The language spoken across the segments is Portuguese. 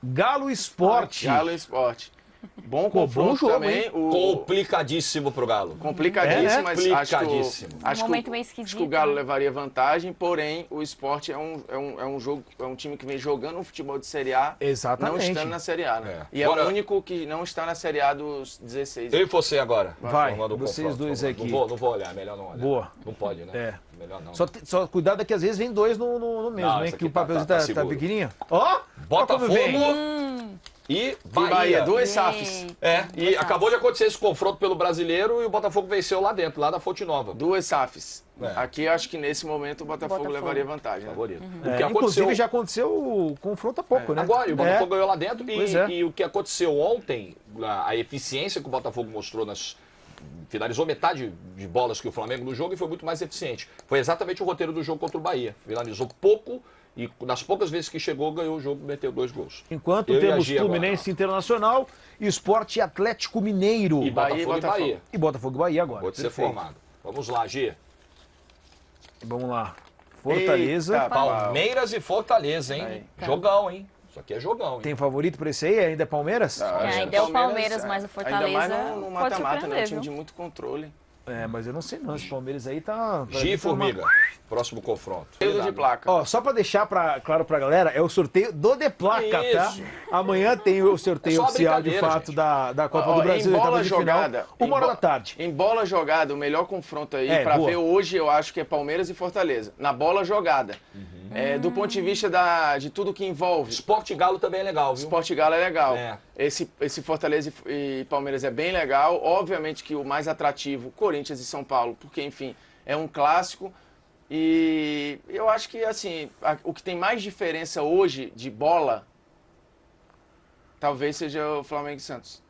Galo Sport. Galo Sport. Bom Pô, confronto bom jogo, também. hein? Complicadíssimo pro Galo. Complicadíssimo, mas Complicadíssimo. acho Um momento que meio esquisito, acho que o Galo né? levaria vantagem, porém o Sport é um time que vem jogando um futebol de Série A, Exatamente. não estando na Série A, né? É. E Bora. é o único que não está na Série A dos 16. Eu e você agora. Vai, Formando o vocês confronto, dois vamos lá. aqui. Não vou olhar, melhor não olhar. Boa. Não pode, né? É. Melhor não. Só cuidado que às vezes vem dois no mesmo, Não, né? esse Que aqui o papelzinho tá tá seguro. pequenininho. Ó! Botafogo vem. e E Bahia, duas Eita. SAFs. É, e Duas acabou de acontecer esse confronto pelo Brasileiro e o Botafogo venceu lá dentro, lá da Fonte Nova. Duas SAFs. É. Aqui eu acho que nesse momento o Botafogo levaria vantagem. Né? Favorito. O É, que aconteceu inclusive já aconteceu o confronto há pouco, né? agora, e o Botafogo ganhou lá dentro Pois é. e o que aconteceu ontem, a eficiência que o Botafogo mostrou finalizou metade de bolas que o Flamengo no jogo e foi muito mais eficiente. Foi exatamente o roteiro do jogo contra o Bahia. Finalizou pouco e nas poucas vezes que chegou, ganhou o jogo, meteu 2 gols. Enquanto Eu temos ia agir Fluminense Internacional, Sport e Atlético Mineiro. E Bahia e Botafogo e Botafogo. Bahia. E Botafogo e Bahia agora. Pode ser Perfeito. formado. Vamos lá, G. Vamos lá. Fortaleza. Eita, Palmeiras e Fortaleza, hein? Aí. Jogão, hein? Isso aqui é jogão, hein? Tem favorito pra esse aí? Ainda é Palmeiras? Ainda é o Palmeiras, mas o Fortaleza Ainda mais no pode mata-mata, né? Um surpreender, time de viu? muito controle. É, mas eu não sei não. Esse Palmeiras aí tá... G e tá uma- Formiga. Próximo confronto. Período de placa. Ó, só pra deixar claro pra galera, é o sorteio do De Placa, tá? Isso. Amanhã tem o É sorteio só uma oficial de brincadeira, fato gente. da Copa Ó, do Brasil, em bola oitavas de final, jogada, 1h da tarde. Em bola jogada, o melhor confronto aí É, pra boa. ver hoje, eu acho que é Palmeiras e Fortaleza. Na bola jogada. Do ponto de vista de tudo que envolve. Sport e Galo também é legal, viu? Sport e Galo é legal. É. Esse Fortaleza e Palmeiras é bem legal. Obviamente que o mais atrativo, Corinthians e São Paulo, porque, enfim, é um clássico. E eu acho que, assim, o que tem mais diferença hoje de bola, talvez seja o Flamengo e Santos.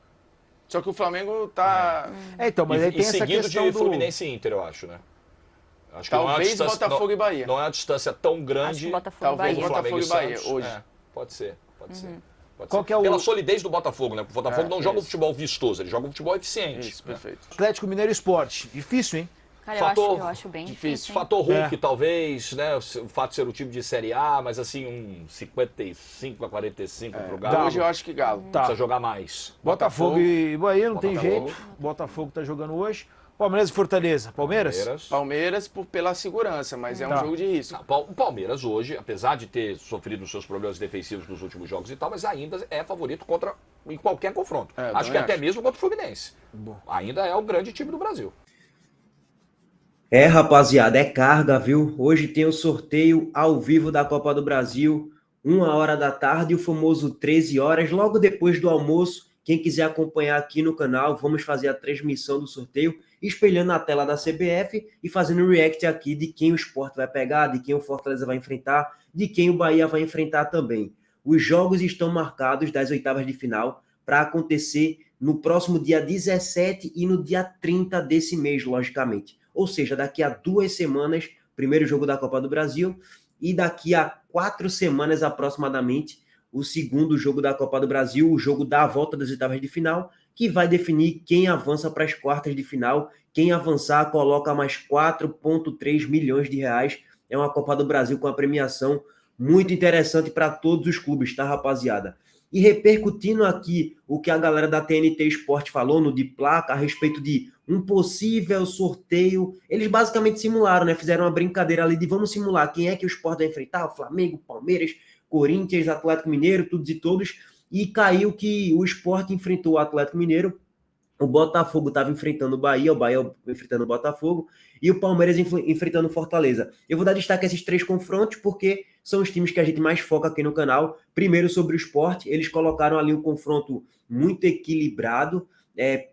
Só que o Flamengo tá... Então, mas aí E tem essa seguido questão de do... Fluminense e Inter, eu acho, né? Acho que não é uma Talvez distância- Botafogo não- e Bahia. Não é uma distância tão Acho grande que Botafogo e Talvez Bahia. como Botafogo Flamengo e Bahia, Santos. hoje. É, pode ser. Pode Qual ser. que é o- Pela solidez do Botafogo, né? Porque o Botafogo não joga um isso. futebol vistoso, ele joga um futebol eficiente. Isso, perfeito. Atlético Mineiro Esporte. Difícil, hein? Cara, Fator eu acho bem difícil. difícil. hein? Fator Hulk, É. talvez, né? O fato de ser o time de Série A, mas assim, um 55-45 pro Galo. Hoje eu acho que Galo. Tá. Precisa jogar mais. Botafogo e Bahia, não tem Botafogo. jeito. Botafogo tá jogando hoje. Palmeiras e Fortaleza. Palmeiras? Palmeiras pela segurança, mas é um Tá. jogo de risco. Não, o Palmeiras hoje, apesar de ter sofrido os seus problemas defensivos nos últimos jogos e tal, mas ainda é favorito em qualquer confronto. É, acho que também até acho. mesmo contra o Fluminense. Ainda é o grande time do Brasil. É, rapaziada, é carga, viu? Hoje tem o sorteio ao vivo da Copa do Brasil, 1h da tarde, o famoso 13 horas, logo depois do almoço. Quem quiser acompanhar aqui no canal, vamos fazer a transmissão do sorteio, espelhando a tela da CBF e fazendo um react aqui de quem o Sport vai pegar, de quem o Fortaleza vai enfrentar, de quem o Bahia vai enfrentar também. Os jogos estão marcados das oitavas de final para acontecer no próximo dia 17 e no dia 30 desse mês, logicamente. Ou seja, daqui a 2 semanas, primeiro jogo da Copa do Brasil, e daqui a 4 semanas aproximadamente, o segundo jogo da Copa do Brasil, o jogo da volta das oitavas de final, que vai definir quem avança para as quartas de final. Quem avançar coloca mais 4,3 milhões de reais. É uma Copa do Brasil com a premiação muito interessante para todos os clubes, tá, rapaziada? E repercutindo aqui o que a galera da TNT Sport falou no De Placa a respeito de um possível sorteio, eles basicamente simularam, né? Fizeram uma brincadeira ali de vamos simular quem é que o Sport vai enfrentar, o Flamengo, Palmeiras, Corinthians, Atlético Mineiro, todos e todos, e caiu que o Sport enfrentou o Atlético Mineiro, o Botafogo estava enfrentando o Bahia enfrentando o Botafogo, e o Palmeiras enfrentando o Fortaleza. Eu vou dar destaque a esses 3 confrontos, porque são os times que a gente mais foca aqui no canal. Primeiro, sobre o Sport, eles colocaram ali um confronto muito equilibrado,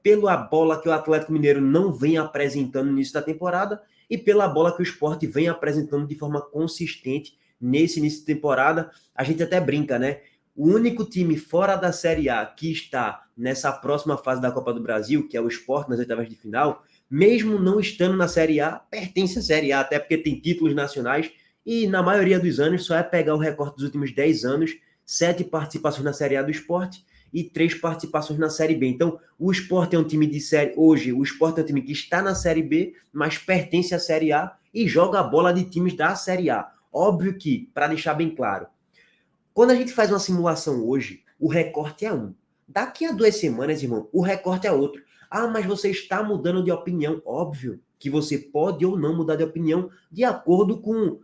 pela bola que o Atlético Mineiro não vem apresentando no início da temporada, e pela bola que o Sport vem apresentando de forma consistente nesse início de temporada. A gente até brinca, né? O único time fora da Série A que está nessa próxima fase da Copa do Brasil, que é o Sport nas oitavas de final, mesmo não estando na Série A, pertence à Série A, até porque tem títulos nacionais, e na maioria dos anos só é pegar o recorte dos últimos 10 anos, 7 participações na Série A do Sport e 3 participações na Série B. Então, o Sport é um time de série... Hoje, o Sport é um time que está na Série B, mas pertence à Série A e joga a bola de times da Série A. Óbvio que, para deixar bem claro, quando a gente faz uma simulação hoje, o recorte é um. Daqui a 2 semanas, irmão, o recorte é outro. Ah, mas você está mudando de opinião. Óbvio que você pode ou não mudar de opinião de acordo com,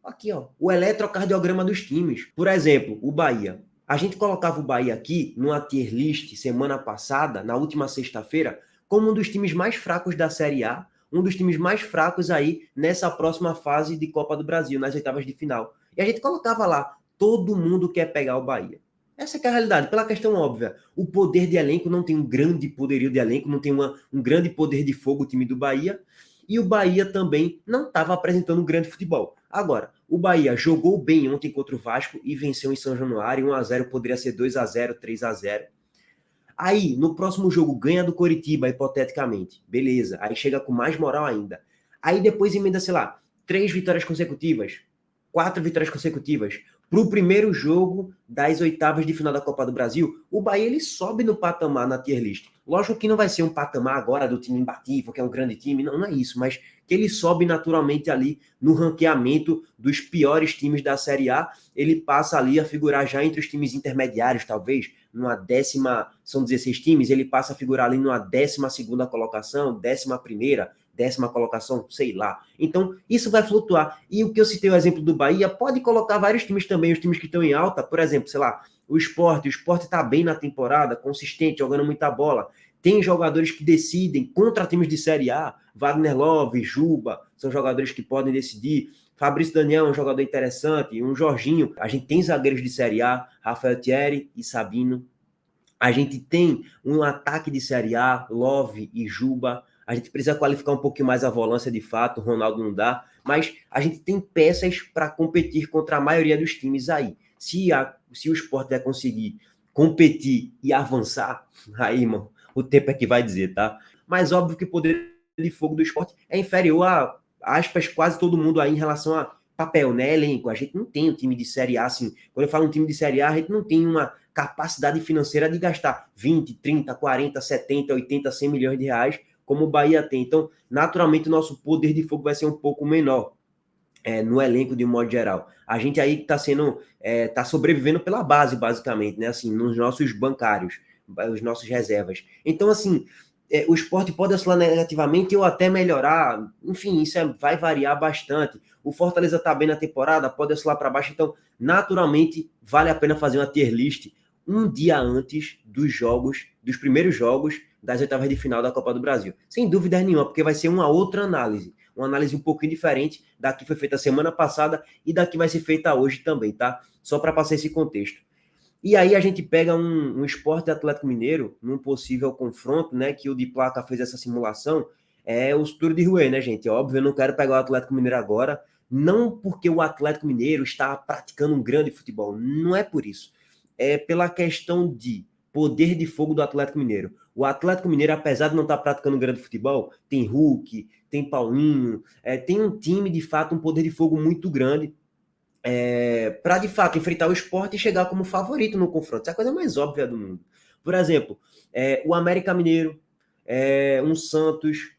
aqui, ó, o eletrocardiograma dos times. Por exemplo, o Bahia. A gente colocava o Bahia aqui numa tier list semana passada, na última sexta-feira, como um dos times mais fracos da Série A, um dos times mais fracos aí nessa próxima fase de Copa do Brasil, nas oitavas de final. E a gente colocava lá, todo mundo quer pegar o Bahia. Essa que é a realidade, pela questão óbvia. O poder de elenco não tem um grande poderio de elenco, não tem um grande poder de fogo o time do Bahia, e o Bahia também não estava apresentando um grande futebol. Agora, o Bahia jogou bem ontem contra o Vasco e venceu em São Januário, 1-0, poderia ser 2-0, 3-0. Aí, no próximo jogo, ganha do Coritiba, hipoteticamente. Beleza, aí chega com mais moral ainda. Aí depois emenda, sei lá, 3 vitórias consecutivas, 4 vitórias consecutivas. Para o primeiro jogo das oitavas de final da Copa do Brasil, o Bahia ele sobe no patamar na tier list. Lógico que não vai ser um patamar agora do time imbatível, que é um grande time, não é isso, mas que ele sobe naturalmente ali no ranqueamento dos piores times da Série A, ele passa ali a figurar já entre os times intermediários, talvez, numa décima, são 16 times, ele passa a figurar ali numa 12ª colocação, 11ª, 10ª colocação, sei lá. Então, isso vai flutuar. E o que eu citei o exemplo do Bahia, pode colocar vários times também, os times que estão em alta, por exemplo, sei lá, o Sport está bem na temporada, consistente, jogando muita bola. Tem jogadores que decidem contra times de Série A, Wagner Love, Juba, são jogadores que podem decidir. Fabrício Daniel é um jogador interessante, um Jorginho. A gente tem zagueiros de Série A, Rafael Thierry e Sabino. A gente tem um ataque de Série A, Love e Juba. A gente precisa qualificar um pouquinho mais a volância de fato, o Ronaldo não dá, mas a gente tem peças para competir contra a maioria dos times aí. Se o Sport vai conseguir competir e avançar, aí, irmão, o tempo é que vai dizer, tá? Mas óbvio que o poder de fogo do Sport é inferior a, aspas, quase todo mundo aí em relação a papel, né, elenco. A gente não tem um time de Série A, assim, quando eu falo um time de Série A, a gente não tem uma capacidade financeira de gastar 20, 30, 40, 70, 80, 100 milhões de reais, como o Bahia tem. Então, naturalmente, o nosso poder de fogo vai ser um pouco menor no elenco de um modo geral. A gente aí está tá sobrevivendo pela base, basicamente, né? Assim, nos nossos bancários, os nossos reservas. Então, assim, o Sport pode oscilar negativamente ou até melhorar. Enfim, isso vai variar bastante. O Fortaleza está bem na temporada, pode oscilar para baixo. Então, naturalmente, vale a pena fazer uma tier list um dia antes dos primeiros jogos das oitavas de final da Copa do Brasil. Sem dúvida nenhuma, porque vai ser uma outra análise. Uma análise um pouquinho diferente da que foi feita semana passada e da que vai ser feita hoje também, tá? Só para passar esse contexto. E aí a gente pega um Sport Atlético Mineiro, num possível confronto, né? Que o de placa fez essa simulação, é o Futuro de Rui, né, gente? Óbvio, eu não quero pegar o Atlético Mineiro agora, não porque o Atlético Mineiro está praticando um grande futebol, não é por isso. É pela questão de poder de fogo do Atlético Mineiro. O Atlético Mineiro, apesar de não estar praticando um grande futebol, tem Hulk, tem Paulinho, tem um time, de fato, um poder de fogo muito grande para, de fato, enfrentar o Sport e chegar como favorito no confronto. Essa é a coisa mais óbvia do mundo. Por exemplo, o América Mineiro, um Santos,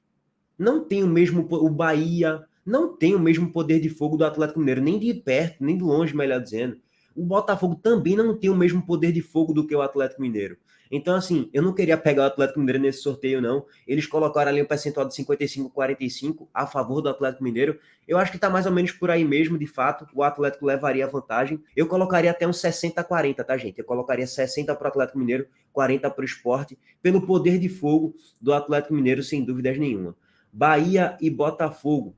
não tem o mesmo... O Bahia não tem o mesmo poder de fogo do Atlético Mineiro, nem de perto, nem de longe, melhor dizendo. O Botafogo também não tem o mesmo poder de fogo do que o Atlético Mineiro. Então, assim, eu não queria pegar o Atlético Mineiro nesse sorteio, não. Eles colocaram ali um percentual de 55-45 a favor do Atlético Mineiro. Eu acho que tá mais ou menos por aí mesmo, de fato. O Atlético levaria a vantagem. Eu colocaria até uns 60-40, tá, gente? Eu colocaria 60 para o Atlético Mineiro, 40 para o Sport, pelo poder de fogo do Atlético Mineiro, sem dúvidas nenhuma. Bahia e Botafogo.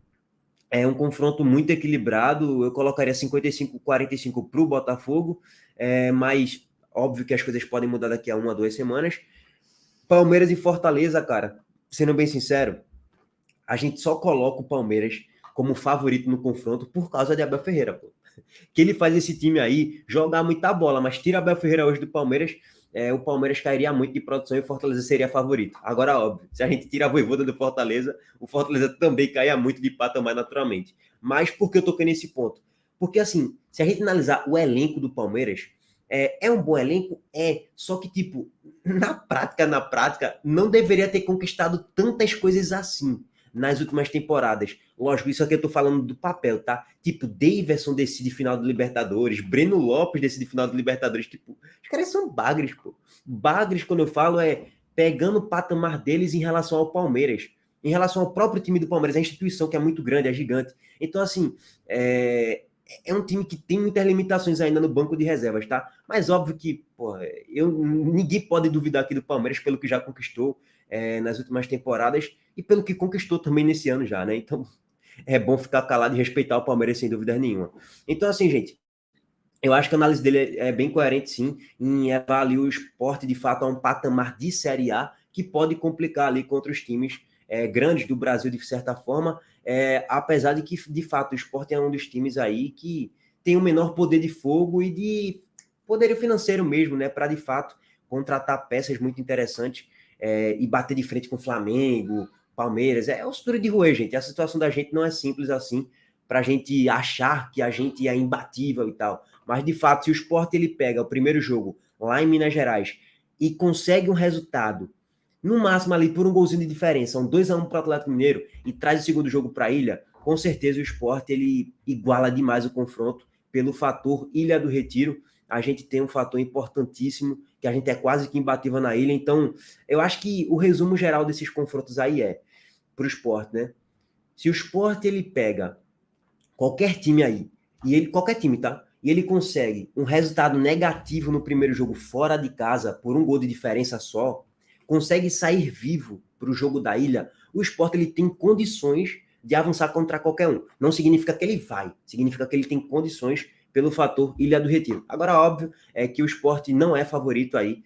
É um confronto muito equilibrado. Eu colocaria 55-45 para o Botafogo, mas óbvio que as coisas podem mudar daqui a 1 a 2 semanas. Palmeiras e Fortaleza, cara, sendo bem sincero, a gente só coloca o Palmeiras como favorito no confronto por causa de Abel Ferreira, pô. Que ele faz esse time aí jogar muita bola, mas tira Abel Ferreira hoje do Palmeiras, o Palmeiras cairia muito de produção e o Fortaleza seria favorito. Agora, óbvio, se a gente tira a Vojvoda do Fortaleza, o Fortaleza também caia muito de patamar naturalmente. Mas por que eu toquei nesse ponto? Porque, assim, se a gente analisar o elenco do Palmeiras, é um bom elenco? Só que, tipo, na prática, não deveria ter conquistado tantas coisas assim. nas últimas temporadas. Lógico, isso aqui eu tô falando do papel, tá? Tipo, Daverson decide final do Libertadores, Breno Lopes decide final do Libertadores. Tipo, os caras são bagres, pô. Bagres, quando eu falo, é pegando o patamar deles em relação ao Palmeiras. Em relação ao próprio time do Palmeiras, a instituição que é muito grande, é gigante. Então, assim, é um time que tem muitas limitações ainda no banco de reservas, tá? Mas óbvio que, porra, ninguém pode duvidar aqui do Palmeiras pelo que já conquistou nas últimas temporadas e pelo que conquistou também nesse ano já, né? Então, é bom ficar calado e respeitar o Palmeiras sem dúvida nenhuma. Então, assim, gente, eu acho que a análise dele é bem coerente, sim, em levar ali o Sport, de fato, a um patamar de Série A que pode complicar ali contra os times grandes do Brasil, de certa forma, apesar de que, de fato, o Sport é um dos times aí que tem o menor poder de fogo e de poder financeiro mesmo, né, para, de fato, contratar peças muito interessantes e bater de frente com o Flamengo, Palmeiras. É ostura de roer, gente. A situação da gente não é simples assim, para a gente achar que a gente é imbatível e tal. Mas, de fato, se o Sport ele pega o primeiro jogo lá em Minas Gerais e consegue um resultado, no máximo ali por um golzinho de diferença, um 2-1 para o Atlético Mineiro, e traz o segundo jogo para a Ilha, com certeza o Sport ele iguala demais o confronto pelo fator Ilha do Retiro. A gente tem um fator importantíssimo, que a gente é quase que imbatível na Ilha. Então, eu acho que o resumo geral desses confrontos aí para o Sport, né? Se o Sport ele pega qualquer time aí, qualquer time, tá? E ele consegue um resultado negativo no primeiro jogo fora de casa, por um gol de diferença só, consegue sair vivo para o jogo da Ilha, o Sport ele tem condições de avançar contra qualquer um. Não significa que ele vai, significa que ele tem condições pelo fator Ilha do Retiro. Agora, óbvio, é que o Sport não é favorito aí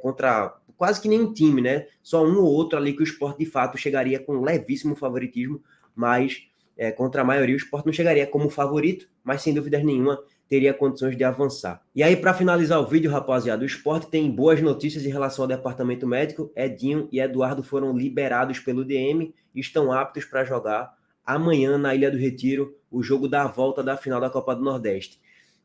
contra quase que nenhum time, né? Só um ou outro ali que o Sport de fato chegaria com levíssimo favoritismo, mas contra a maioria o Sport não chegaria como favorito, mas sem dúvida nenhuma teria condições de avançar. E aí, para finalizar o vídeo, rapaziada, o Sport tem boas notícias em relação ao departamento médico. Edinho e Eduardo foram liberados pelo DM e estão aptos para jogar amanhã na Ilha do Retiro, o jogo da volta da final da Copa do Nordeste.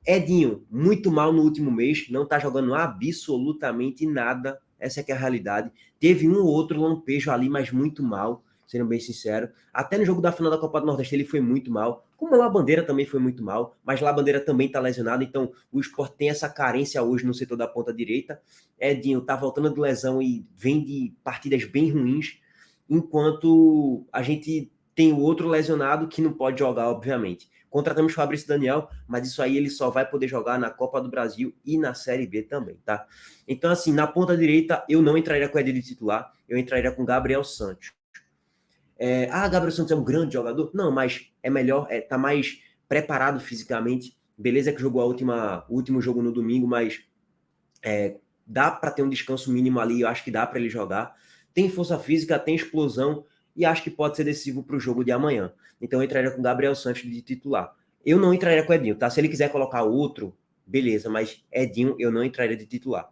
Edinho, muito mal no último mês, não está jogando absolutamente nada, essa é que é a realidade. Teve um ou outro lampejo ali, mas muito mal, sendo bem sincero. Até no jogo da final da Copa do Nordeste ele foi muito mal, como o Labandeira também foi muito mal, mas Labandeira também está lesionado, então o Sport tem essa carência hoje no setor da ponta direita. Edinho está voltando de lesão e vem de partidas bem ruins, enquanto a gente tem o outro lesionado que não pode jogar, obviamente. Contratamos Fabrício Daniel, mas isso aí ele só vai poder jogar na Copa do Brasil e na Série B também, tá? Então, assim, na ponta direita, eu não entraria com o Edinho de titular, eu entraria com Gabriel Santos. Gabriel Santos é um grande jogador? Não, mas é melhor, tá mais preparado fisicamente. Beleza que jogou o último jogo no domingo, mas dá para ter um descanso mínimo ali, eu acho que dá para ele jogar. Tem força física, tem explosão, e acho que pode ser decisivo para o jogo de amanhã. Então eu entraria com Gabriel Santos de titular. Eu não entraria com Edinho, tá? Se ele quiser colocar outro, beleza, mas Edinho eu não entraria de titular.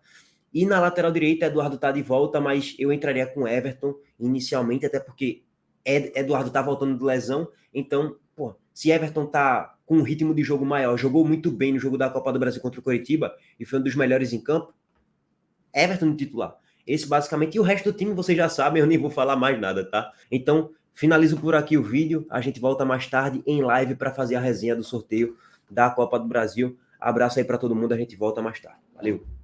E na lateral direita, Eduardo tá de volta, mas eu entraria com Everton inicialmente, até porque Eduardo tá voltando de lesão, então, se Everton tá com um ritmo de jogo maior, jogou muito bem no jogo da Copa do Brasil contra o Coritiba, e foi um dos melhores em campo, Everton de titular. Esse basicamente, e o resto do time vocês já sabem, eu nem vou falar mais nada, tá? Então, finalizo por aqui o vídeo, a gente volta mais tarde em live para fazer a resenha do sorteio da Copa do Brasil. Abraço aí para todo mundo, a gente volta mais tarde. Valeu!